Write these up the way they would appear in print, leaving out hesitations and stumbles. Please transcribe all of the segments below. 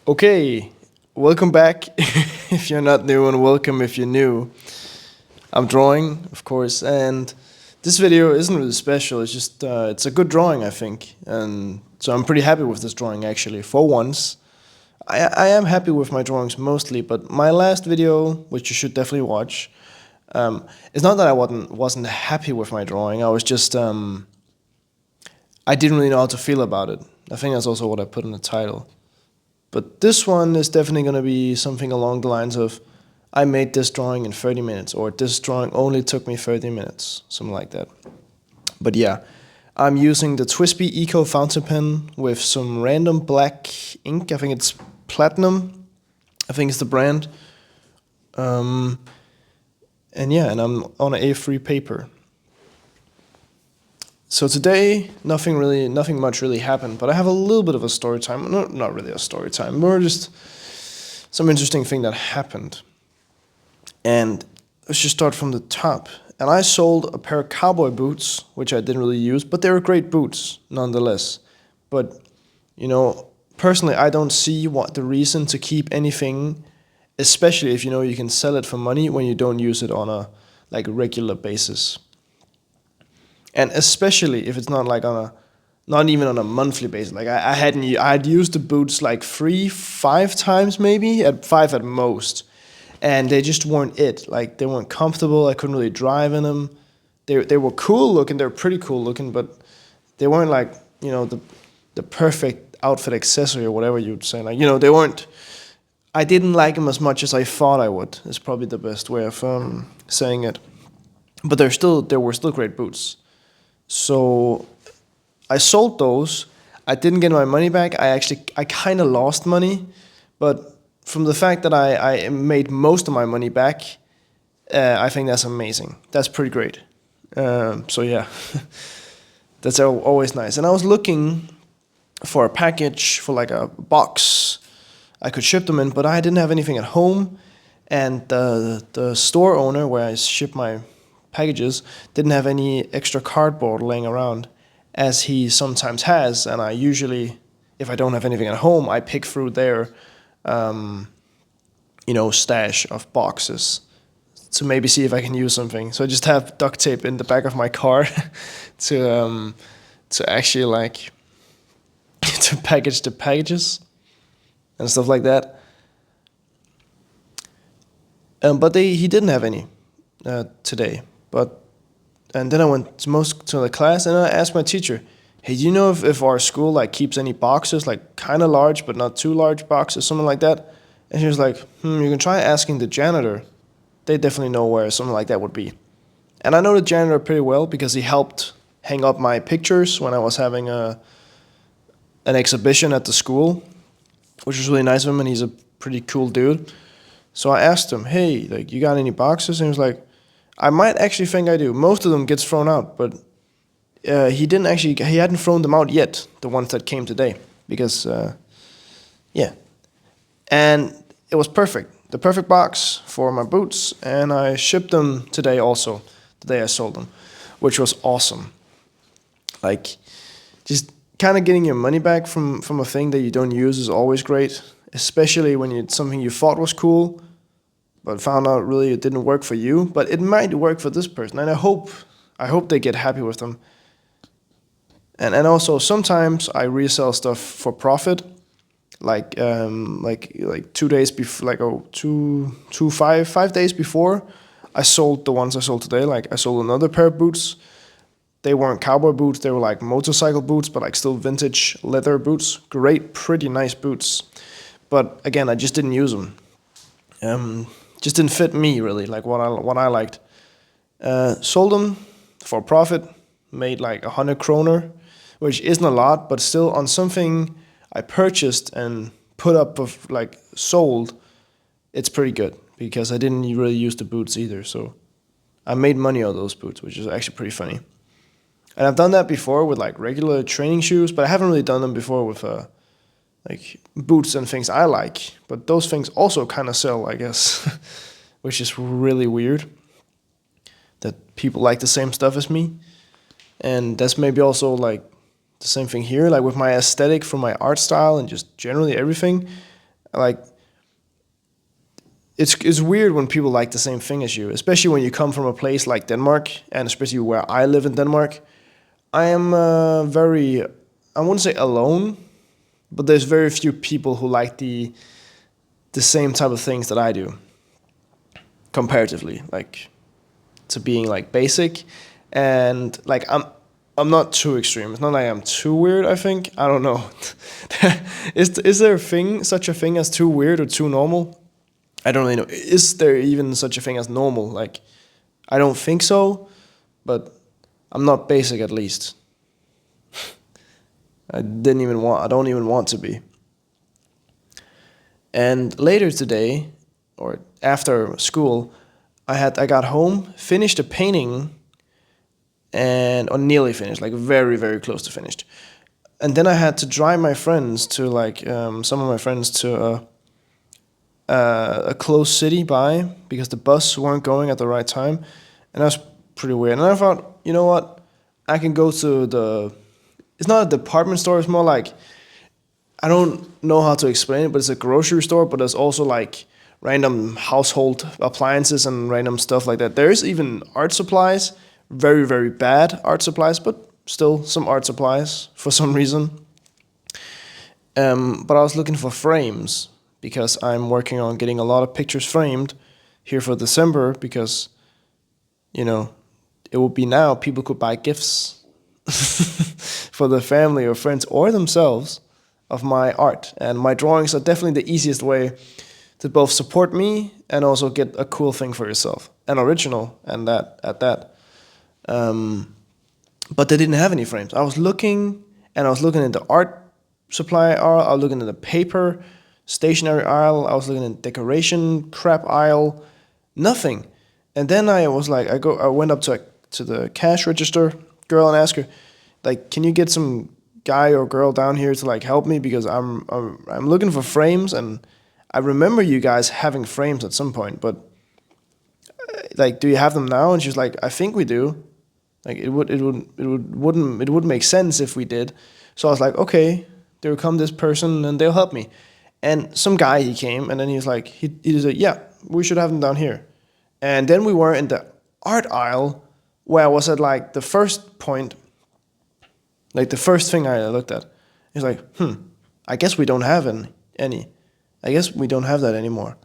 Okay, welcome back if you're not new, and welcome if you're new. I'm drawing, of course, and this video isn't really special. It's just it's a good drawing, I think, and so I'm pretty happy with this drawing actually. For once, I am happy with my drawings mostly, but my last video, which you should definitely watch, it's not that I wasn't happy with my drawing. I was just I didn't really know how to feel about it. I think that's also what I put in the title. But this one is definitely going to be something along the lines of I made this drawing in 30 minutes, or this drawing only took me 30 minutes, something like that. But yeah, I'm using the Twisby Eco fountain pen with some random black ink. I think it's Platinum. I think it's the brand. And yeah, and I'm on an A3 paper. So today, nothing much really happened, but I have a little bit of a story time. No, not really a story time, more just some interesting thing that happened. And let's just start from the top. And I sold a pair of cowboy boots, which I didn't really use, but they were great boots nonetheless. But, personally, I don't see what the reason to keep anything, especially if you can sell it for money when you don't use it on a regular basis. And especially if it's not even on a monthly basis. Like I had used the boots like 5 times maybe, at 5 at most, and they just weren't it. Like they weren't comfortable. I couldn't really drive in them. They were cool looking. They're pretty cool looking, but they weren't the perfect outfit accessory or whatever you'd say. They weren't. I didn't like them as much as I thought I would. Is probably the best way of saying it. But they were still great boots. So I sold those. I didn't get my money back. I kind of lost money, but from the fact that I made most of my money back, I think that's amazing. That's pretty great. So yeah, that's always nice. And I was looking for a package, for like a box I could ship them in, but I didn't have anything at home, and the store owner where I ship my packages didn't have any extra cardboard laying around, as he sometimes has. And I usually, if I don't have anything at home, I pick through their stash of boxes to maybe see if I can use something. So I just have duct tape in the back of my car to actually to package the packages and stuff like that. But he didn't have any today. And then I went to the class, and I asked my teacher, "Hey, do you know if our school keeps any boxes, kind of large but not too large boxes, something like that?" And she was like, "You can try asking the janitor. They definitely know where something like that would be." And I know the janitor pretty well because he helped hang up my pictures when I was having an exhibition at the school, which was really nice of him, and he's a pretty cool dude. So I asked him, "Hey, you got any boxes?" And he was like, "I might actually think I do. Most of them gets thrown out, but he hadn't thrown them out yet, the ones that came today, because, yeah." And it was perfect. The perfect box for my boots, and I shipped them today also, the day I sold them, which was awesome. Just kind of getting your money back from a thing that you don't use is always great, especially when it's something you thought was cool, but found out really it didn't work for you. But it might work for this person, and I hope they get happy with them. And also sometimes I resell stuff for profit, like 2 days before, 5 days before I sold the ones I sold today. I sold another pair of boots. They weren't cowboy boots. They were motorcycle boots, but still vintage leather boots. Great, pretty nice boots. But again, I just didn't use them. Just didn't fit me really, what I liked. Sold them for profit, made 100 kroner, which isn't a lot, but still on something I purchased and put up of sold, it's pretty good because I didn't really use the boots either. So I made money on those boots, which is actually pretty funny. And I've done that before with regular training shoes, but I haven't really done them before with boots and things I like. But those things also kind of sell, I guess, which is really weird that people like the same stuff as me. And that's maybe also the same thing here, with my aesthetic for my art style and just generally everything. Like it's weird when people like the same thing as you, especially when you come from a place like Denmark, and especially where I live in Denmark. I am very, I wouldn't say alone, but there's very few people who like the same type of things that I do comparatively, like to being like basic, and like I'm not too extreme. It's not like I'm too weird. I think I don't know. Is there a thing, such a thing as too weird or too normal? I don't really know. Is there even such a thing as normal? Like, I don't think so, but I'm not basic at least. I don't even want to be. And later today, or after school, I got home, finished a painting, and or nearly finished, like very very close to finished. And then I had to drive my friends to like some of my friends to a close city by because the bus weren't going at the right time, and that's pretty weird. And I thought, you know what, I can go to the. It's not a department store. It's more like I don't know how to explain it, but it's a grocery store. But there's also like random household appliances and random stuff like that. There's even art supplies, very very bad art supplies, but still some art supplies for some reason. But I was looking for frames because I'm working on getting a lot of pictures framed here for December because, you know, it will be now people could buy gifts for their family or friends or themselves of my art. And my drawings are definitely the easiest way to both support me and also get a cool thing for yourself, an original, and that at that. But they didn't have any frames. I was looking, and I was looking in the art supply aisle. I was looking in the paper stationery aisle. I was looking in decoration crap aisle. Nothing. And then I was like, I went up to the cash register girl and asked her, like, can you get some guy or girl down here to like help me because I'm looking for frames, and I remember you guys having frames at some point, but like, do you have them now? And she's like, I think we do. Like it would make sense if we did. So I was like, okay, there will come this person and they'll help me. And some guy, he came, and then he was like, he said, yeah, we should have them down here. And then we were in the art aisle where I was at like the first point, like the first thing I looked at. He's like, I guess we don't have any. I guess we don't have that anymore.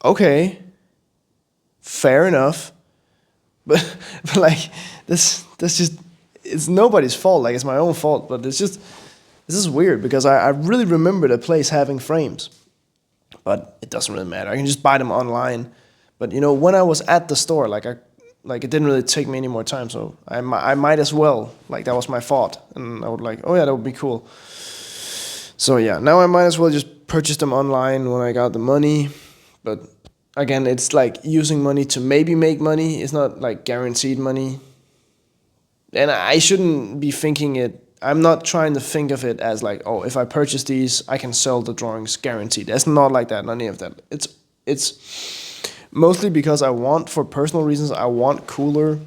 Okay, fair enough. But like that's just, it's nobody's fault. Like, it's my own fault. But it's just, this is weird because I really remember the place having frames, but it doesn't really matter. I can just buy them online. But you know, when I was at the store, like it didn't really take me any more time, so I might as well. Like, that was my thought, and I would like, oh yeah, that would be cool. So yeah, now I might as well just purchase them online when I got the money. But again, it's like using money to maybe make money. It's not like guaranteed money. And I shouldn't be thinking it. I'm not trying to think of it as like, oh, if I purchase these, I can sell the drawings guaranteed. It's not like that. None of that. It's mostly because I want, for personal reasons, I want cooler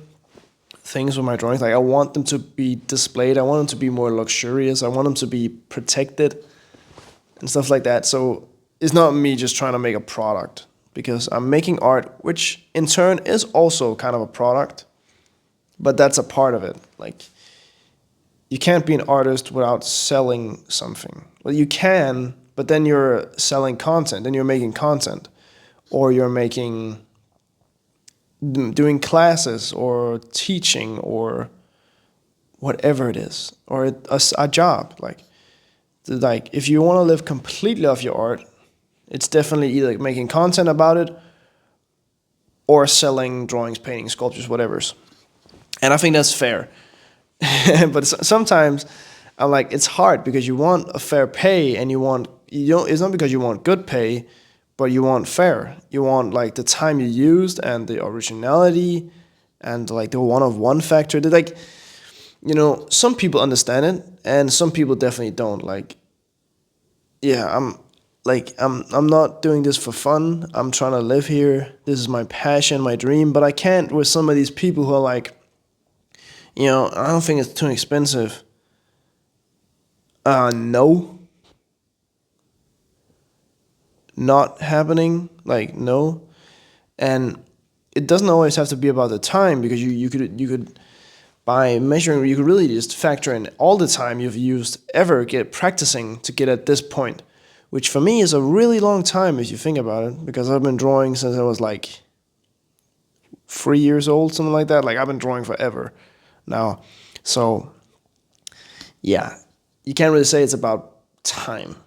things with my drawings. Like, I want them to be displayed. I want them to be more luxurious. I want them to be protected and stuff like that. So it's not me just trying to make a product, because I'm making art, which in turn is also kind of a product, but that's a part of it. Like, you can't be an artist without selling something. Well, you can, but then you're selling content, then you're making content, or you're doing classes or teaching or whatever it is, or a job. Like if you want to live completely off your art, it's definitely either making content about it or selling drawings, paintings, sculptures, whatever's. And I think that's fair. But sometimes I'm like, it's hard because you want a fair pay, and it's not because you want good pay, but you want fair. You want like the time you used and the originality and like the one factor. Like, you know, some people understand it and some people definitely don't. Like, yeah, I'm not doing this for fun. I'm trying to live here. This is my passion, my dream, but I can't with some of these people who are like, you know, I don't think it's too expensive. No. not happening, like no. And it doesn't always have to be about the time, because you could by measuring, you could really just factor in all the time you've used ever get practicing to get at this point, which for me is a really long time if you think about it, because I've been drawing since I was like 3 years old, something like that. Like I've been drawing forever now. So yeah, you can't really say it's about time.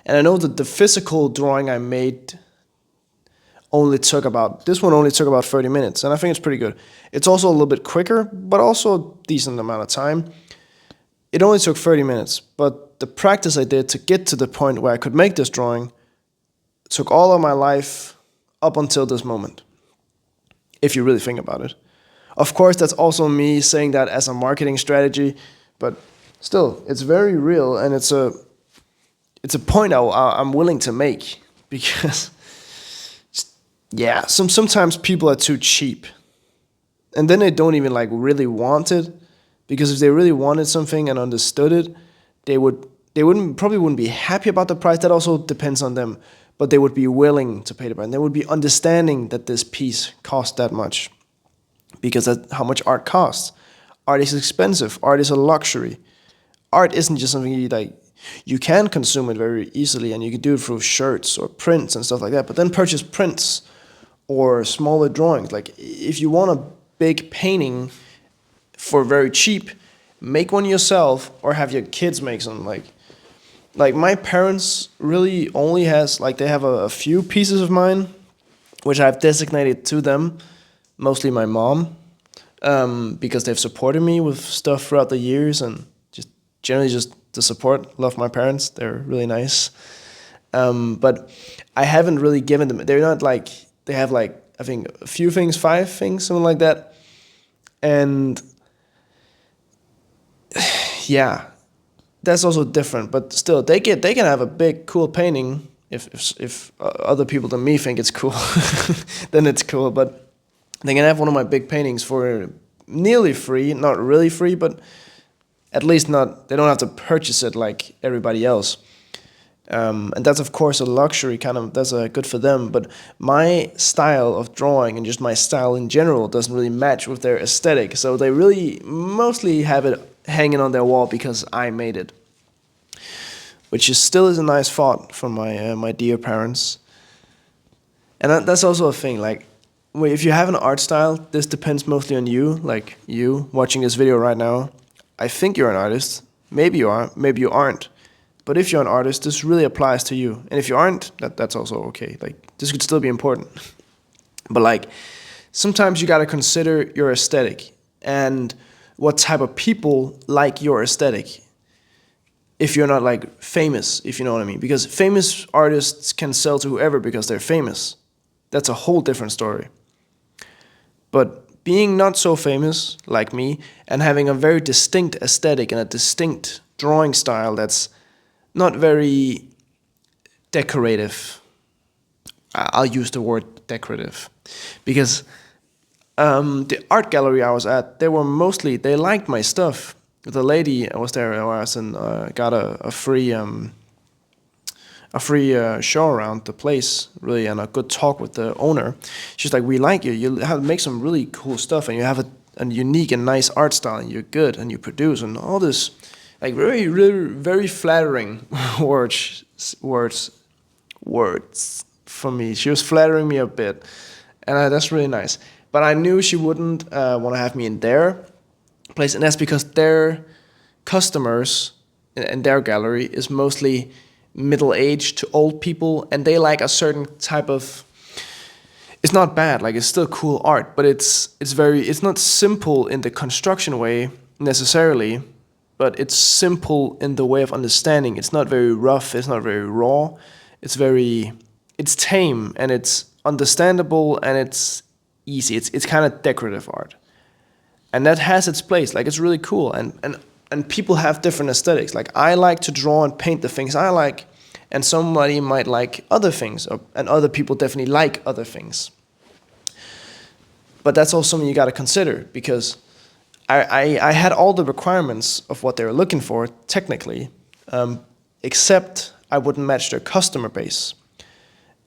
And I know that the physical drawing I made this one only took about 30 minutes, and I think it's pretty good. It's also a little bit quicker, but also a decent amount of time. It only took 30 minutes, but the practice I did to get to the point where I could make this drawing took all of my life up until this moment, if you really think about it. Of course, that's also me saying that as a marketing strategy, but still, it's very real, and it's a point I'm willing to make, because yeah, sometimes people are too cheap, and then they don't even like really want it, because if they really wanted something and understood it, probably wouldn't be happy about the price. That also depends on them, but they would be willing to pay the price, and they would be understanding that this piece costs that much, because that's how much art costs. Art is expensive. Art is a luxury. Art isn't just something you can consume it very easily, and you can do it through shirts or prints and stuff like that, but then purchase prints or smaller drawings. Like if you want a big painting for very cheap, make one yourself or have your kids make some. Like my parents really only they have a few pieces of mine, which I've designated to them, mostly my mom, because they've supported me with stuff throughout the years, and just generally just the support. Love my parents, they're really nice. But I haven't really given them. They're not like, they have like, I think a few things, 5 things, something like that. And yeah, that's also different. But still, they can have a big, cool painting. If other people than me think it's cool, then it's cool. But they can have one of my big paintings for nearly free, not really free, but at least not. They don't have to purchase it like everybody else. And that's of course a luxury, kind of, that's good for them, but my style of drawing and just my style in general doesn't really match with their aesthetic, so they really mostly have it hanging on their wall because I made it, which still is a nice thought from my dear parents. And that's also a thing, like, if you have an art style, this depends mostly on you, like you watching this video right now. I think you're an artist, maybe you are, maybe you aren't. But if you're an artist, this really applies to you. And if you aren't, that's also okay. Like, this could still be important. But like, sometimes you gotta consider your aesthetic and what type of people like your aesthetic. If you're not like famous, if you know what I mean. Because famous artists can sell to whoever because they're famous. That's a whole different story. But being not so famous, like me, and having a very distinct aesthetic and a distinct drawing style that's not very decorative. I'll use the word decorative, because the art gallery I was at, they liked my stuff. The lady I was there, got a free show around the place, really, and a good talk with the owner. She's like, "We like you. You have make some really cool stuff, and you have a unique and nice art style, and you're good, and you produce, and all this." Like very, really, very flattering words for me. She was flattering me a bit, and that's really nice. But I knew she wouldn't want to have me in their place, and that's because their customers in their gallery is mostly middle-aged to old people, and they like a certain type of. It's not bad, like it's still cool art, but it's not simple in the construction way necessarily. But it's simple in the way of understanding. It's not very rough, it's not very raw. It's tame, and it's understandable, and it's easy. It's kind of decorative art. And that has its place. Like, it's really cool. And people have different aesthetics. Like, I like to draw and paint the things I like, and somebody might like other things, and other people definitely like other things. But that's also something you got to consider, because I had all the requirements of what they were looking for, technically, except I wouldn't match their customer base.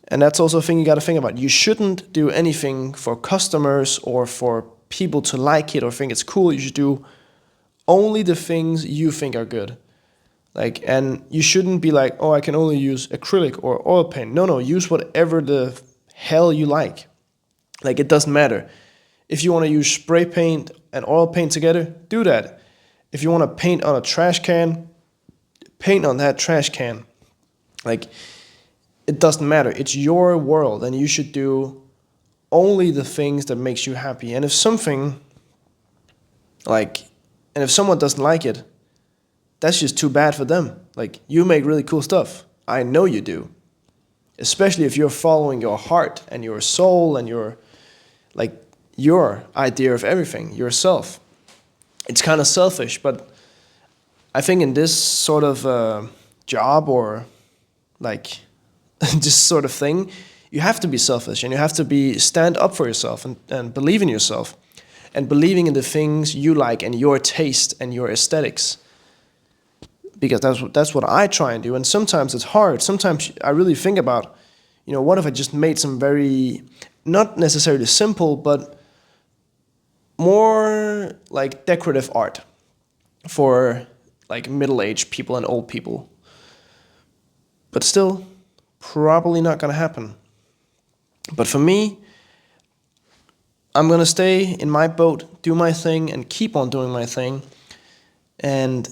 And that's also a thing you got to think about. You shouldn't do anything for customers or for people to like it or think it's cool. You should do only the things you think are good. Like, and you shouldn't be like, oh, I can only use acrylic or oil paint. No, use whatever the hell you like. Like, it doesn't matter. If you want to use spray paint and oil paint together, do that. If you want to paint on a trash can, paint on that trash can. Like, it doesn't matter. It's your world, and you should do only the things that makes you happy. And if something, like, and if someone doesn't like it, that's just too bad for them. Like, you make really cool stuff. I know you do. Especially if you're following your heart and your soul and your, like, your idea of everything, yourself. It's kind of selfish, but I think in this sort of job or, like, this sort of thing, you have to be selfish and you have to stand up for yourself and believe in yourself and believing in the things you like and your taste and your aesthetics. Because that's what I try and do. And sometimes it's hard. Sometimes I really think about, what if I just made some very, not necessarily simple, but more like decorative art for like middle-aged people and old people. But still, probably not going to happen. But for me, I'm going to stay in my boat, do my thing, and keep on doing my thing. And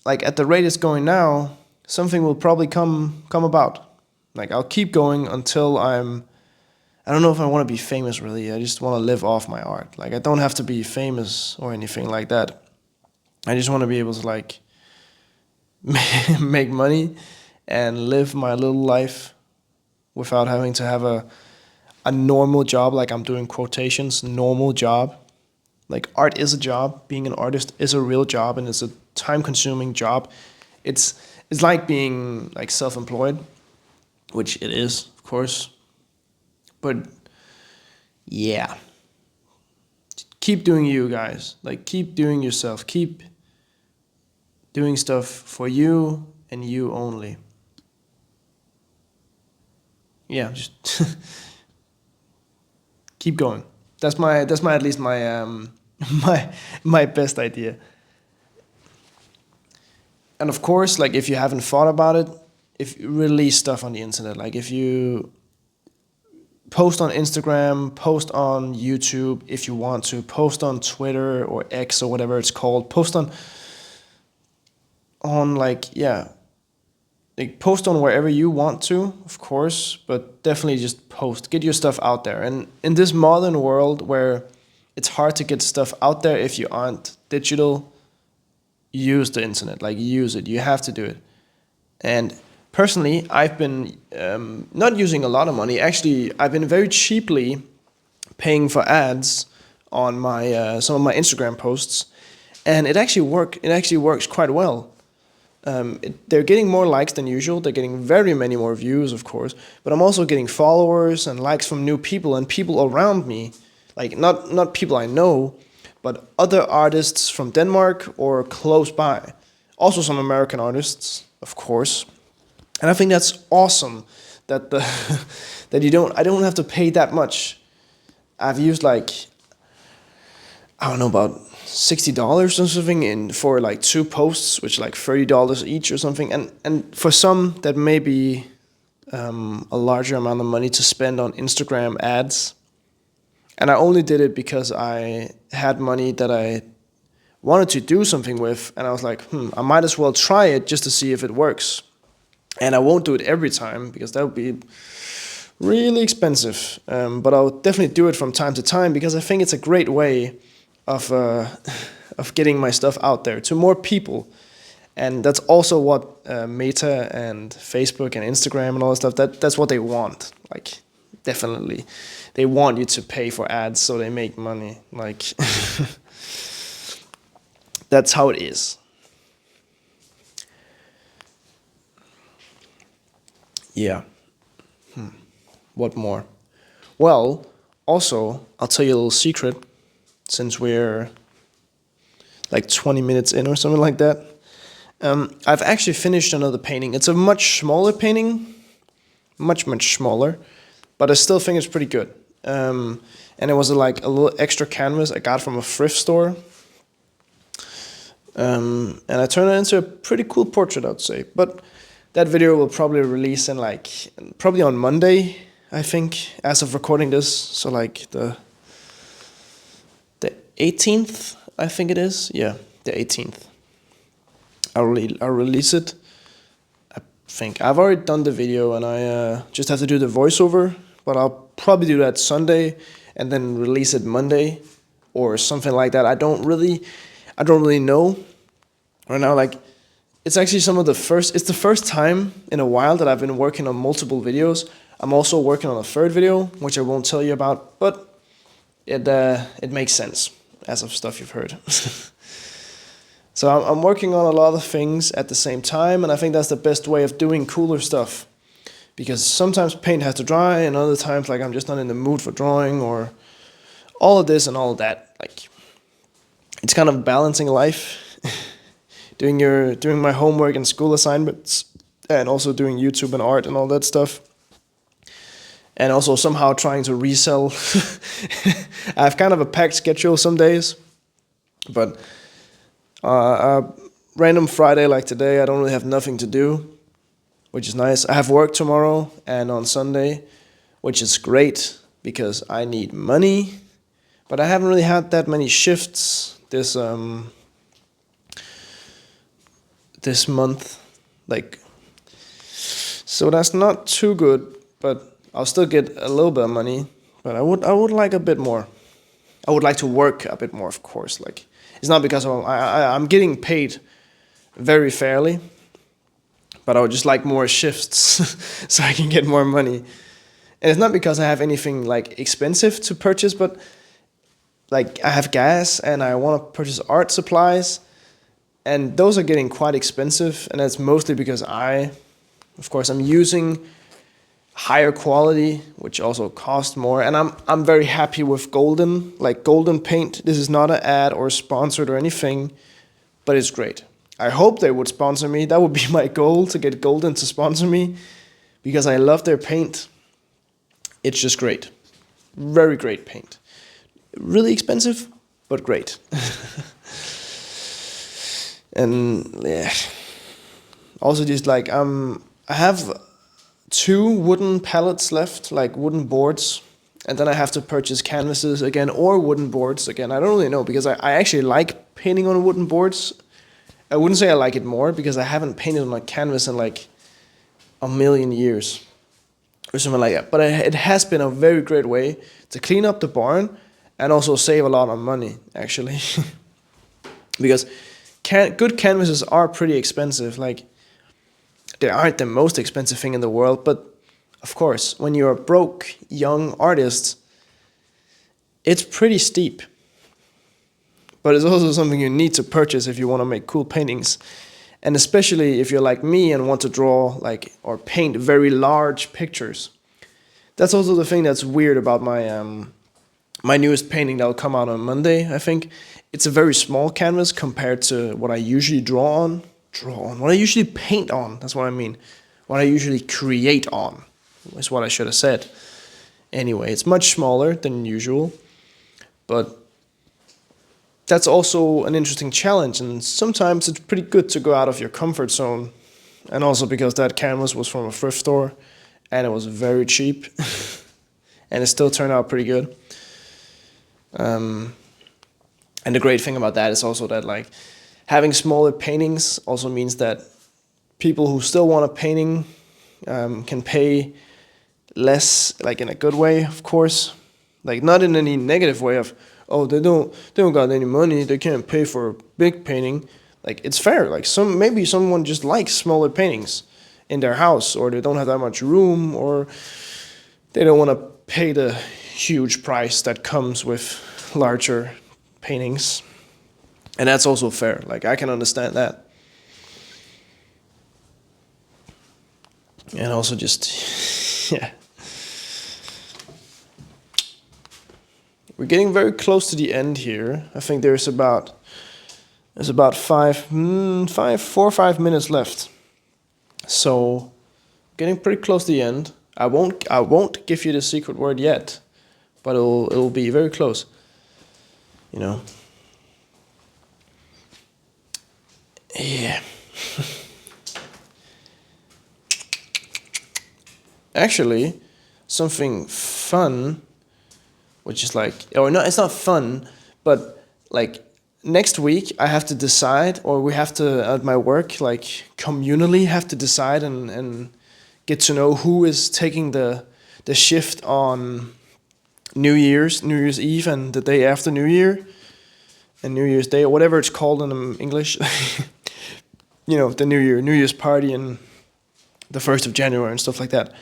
like at the rate it's going now, something will probably come about. Like I'll keep going until I don't know if I want to be famous really. I just want to live off my art. Like I don't have to be famous or anything like that. I just want to be able to like make money and live my little life without having to have a normal job, like I'm doing quotations, normal job. Like art is a job, being an artist is a real job, and it's a time-consuming job. It's like being like self-employed, which it is, of course. But yeah, keep doing you guys. Like keep doing yourself. Keep doing stuff for you and you only. Yeah, just keep going. That's at least my my best idea. And of course, like if you haven't thought about it, if you release stuff on the internet, like if you post on Instagram, post on YouTube if you want to, post on Twitter or X or whatever it's called, post on like, yeah, like post on wherever you want to, of course, but definitely just post, get your stuff out there. And in this modern world where it's hard to get stuff out there if you aren't digital, use the internet, like use it, you have to do it. And personally, I've been not using a lot of money. Actually, I've been very cheaply paying for ads on my some of my Instagram posts, and it actually works quite well. They're getting more likes than usual. They're getting very many more views, of course. But I'm also getting followers and likes from new people and people around me, like not people I know, but other artists from Denmark or close by. Also some American artists, of course. And I think that's awesome that I don't have to pay that much. I've used like, I don't know, about $60 or something for like 2 posts, which like $30 each or something. And for some that may be a larger amount of money to spend on Instagram ads. And I only did it because I had money that I wanted to do something with, and I was like, I might as well try it just to see if it works. And I won't do it every time because that would be really expensive. But I'll definitely do it from time to time because I think it's a great way of getting my stuff out there to more people. And that's also what Meta and Facebook and Instagram and all that stuff, that's what they want. Like, definitely. They want you to pay for ads so they make money. Like, that's how it is. Yeah. What more? Well, also, I'll tell you a little secret, since we're like 20 minutes in or something like that. I've actually finished another painting. It's a much smaller painting, much smaller, but I still think it's pretty good. And it was like a little extra canvas I got from a thrift store. And I turned it into a pretty cool portrait, I'd say. But that video will probably release in probably on Monday, I think, as of recording this. So like the 18th, I think it is. Yeah, the 18th. I'll release it. I think I've already done the video, and I just have to do the voiceover. But I'll probably do that Sunday, and then release it Monday, or something like that. I don't really know right now. Like, it's actually it's the first time in a while that I've been working on multiple videos. I'm also working on a third video, which I won't tell you about, but it makes sense as of stuff you've heard. So I'm working on a lot of things at the same time, and I think that's the best way of doing cooler stuff. Because sometimes paint has to dry, and other times like I'm just not in the mood for drawing, or all of this and all of that. Like, it's kind of balancing life. doing my homework and school assignments, and also doing YouTube and art and all that stuff. And also somehow trying to resell. I have kind of a packed schedule some days, but a random Friday like today, I don't really have nothing to do, which is nice. I have work tomorrow and on Sunday, which is great because I need money, but I haven't really had that many shifts this month, like, so that's not too good, but I'll still get a little bit of money. But I would like a bit more. I would like to work a bit more, of course. Like, it's not because I'm getting paid very fairly, but I would just like more shifts so I can get more money. And it's not because I have anything like expensive to purchase, but like I have gas and I want to purchase art supplies, and those are getting quite expensive, and that's mostly because I'm using higher quality, which also cost more, and I'm very happy with Golden paint. This is not an ad or sponsored or anything, but it's great. I hope they would sponsor me. That would be my goal, to get Golden to sponsor me, because I love their paint. It's just great. Very great paint. Really expensive, but great. And yeah, also just like I have 2 wooden pallets left, like wooden boards, and then I have to purchase canvases again, or wooden boards again. I don't really know, because I actually like painting on wooden boards. I wouldn't say I like it more, because I haven't painted on a canvas in like a million years or something like that. But it has been a very great way to clean up the barn and also save a lot of money, actually. Because good canvases are pretty expensive. Like, they aren't the most expensive thing in the world, but of course, when you're a broke young artist, it's pretty steep. But it's also something you need to purchase if you want to make cool paintings. And especially if you're like me and want to draw or paint very large pictures. That's also the thing that's weird about my newest painting that will come out on Monday, I think. It's a very small canvas compared to what I usually what I usually paint on, that's what I mean. What I usually create on, is what I should have said. Anyway, it's much smaller than usual, but that's also an interesting challenge, and sometimes it's pretty good to go out of your comfort zone. And also because that canvas was from a thrift store, and it was very cheap, and it still turned out pretty good. And the great thing about that is also that, like, having smaller paintings also means that people who still want a painting can pay less, like in a good way, of course. Like, not in any negative way of, oh, they don't got any money, they can't pay for a big painting. Like, it's fair. Like, maybe someone just likes smaller paintings in their house, or they don't have that much room, or they don't want to pay the huge price that comes with larger paintings. And that's also fair. Like, I can understand that. And also just, yeah. We're getting very close to the end here. I think there's about 4 or 5 minutes left. So, getting pretty close to the end. I won't give you the secret word yet, but it'll be very close. You know. Yeah. Actually, something fun, which is like, or no, it's not fun, but like next week I have to decide, or we have to at my work, like communally have to decide and get to know who is taking the shift on New Year's Eve, and the day after New Year, and New Year's Day, or whatever it's called in English. You know, the New Year's party and the 1st of January and stuff like that.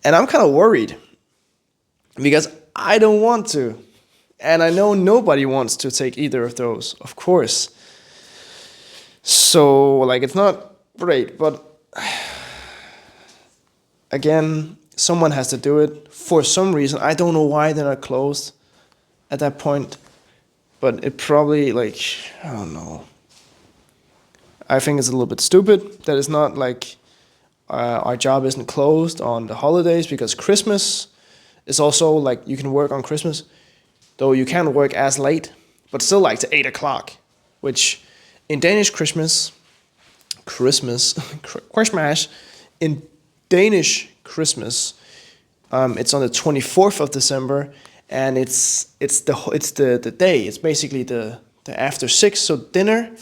And I'm kind of worried because I don't want to. And I know nobody wants to take either of those, of course. So, like, it's not great, but again, someone has to do it for some reason. I don't know why they're not closed at that point, but it probably, like, I don't know. I think it's a little bit stupid that it's not like our job isn't closed on the holidays, because Christmas is also like you can work on Christmas, though you can't work as late, but still like to 8 o'clock, which in Danish Christmas, in Danish Christmas, it's on the 24th of December, and it's the day. It's basically the after 6, so dinner.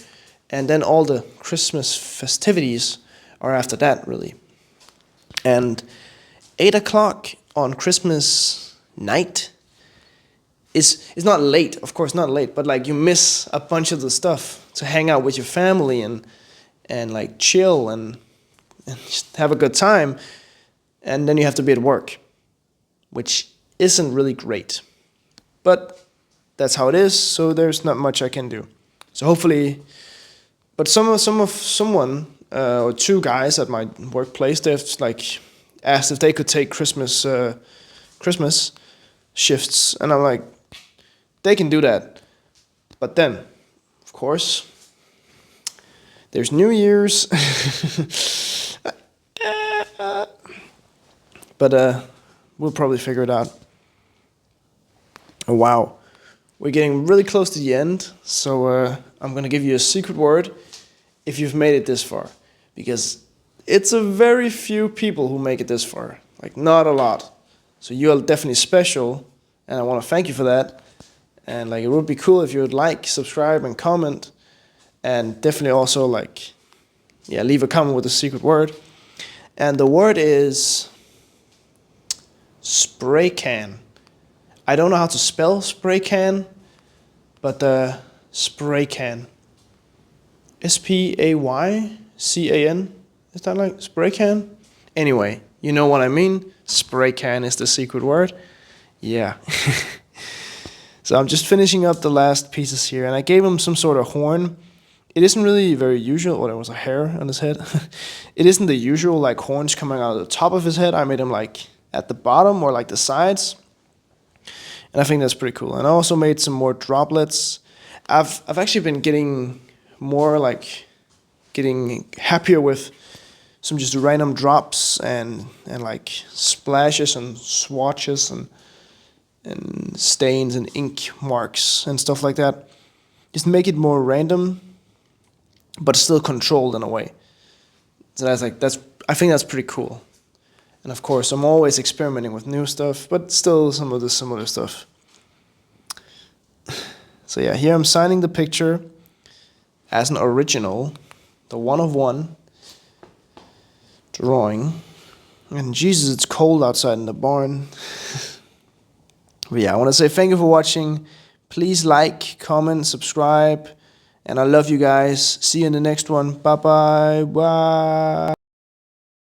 And then all the Christmas festivities are after that, really. And 8 o'clock on Christmas night is not late, of course, not late, but like you miss a bunch of the stuff to hang out with your family and like chill and just have a good time. And then you have to be at work, which isn't really great. But that's how it is, so there's not much I can do. So hopefully. But someone or two guys at my workplace, they've like asked if they could take Christmas shifts, and I'm like, they can do that. But then, of course, there's New Year's. But we'll probably figure it out. Oh, wow. We're getting really close to the end, so I'm going to give you a secret word if you've made it this far, because it's a very few people who make it this far, like not a lot. So you are definitely special, and I want to thank you for that. And like it would be cool if you would like, subscribe, and comment, and definitely also like, yeah, leave a comment with a secret word. And the word is spray can. I don't know how to spell spray can, but spray can. Spaycan? Is that like spray can? Anyway, you know what I mean. Spray can is the secret word. Yeah. So I'm just finishing up the last pieces here, and I gave him some sort of horn. It isn't really very usual. Oh, there was a hair on his head. It isn't the usual like horns coming out of the top of his head. I made him like at the bottom or like the sides. And I think that's pretty cool. And I also made some more droplets. I've actually been getting more like getting happier with some just random drops and like splashes and swatches and stains and ink marks and stuff like that. Just make it more random, but still controlled in a way. So I think that's pretty cool. And of course, I'm always experimenting with new stuff, but still some of the similar stuff. So yeah, here I'm signing the picture as an original, the 1 of 1 drawing. And Jesus, it's cold outside in the barn. But yeah, I want to say thank you for watching. Please like, comment, subscribe. And I love you guys. See you in the next one. Bye-bye. Bye.